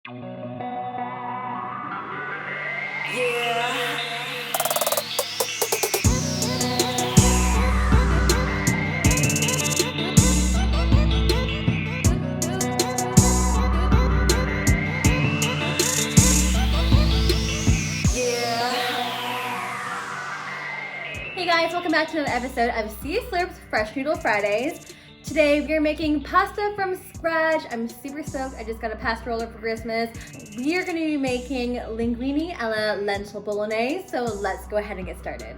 Hey guys, welcome back to another episode of C Slurp's Fresh Noodle Fridays. Today we are making pasta from scratch. I'm super stoked. I just got a pasta roller for Christmas. We are going to be making linguine alla lentil bolognese, so let's go ahead and get started.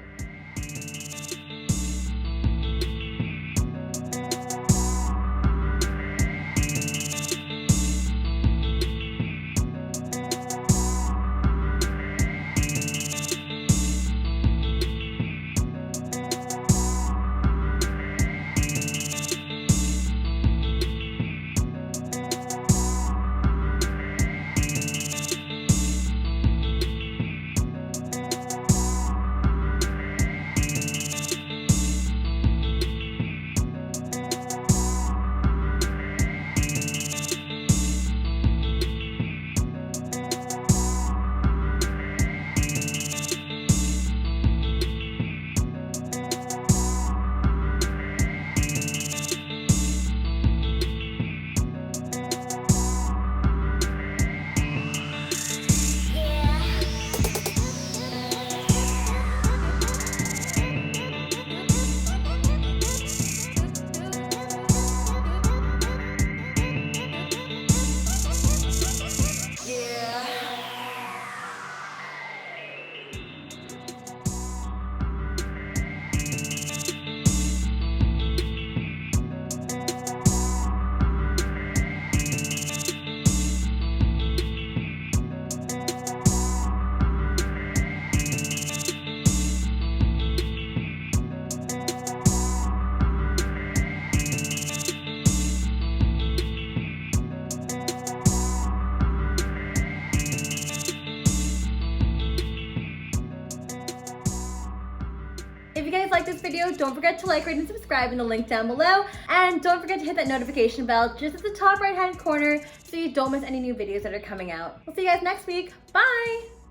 If you guys like this video, don't forget to like, rate, and subscribe in the link down below. And don't forget to hit that notification bell just at the top right-hand corner so you don't miss any new videos that are coming out. We'll see you guys next week. Bye!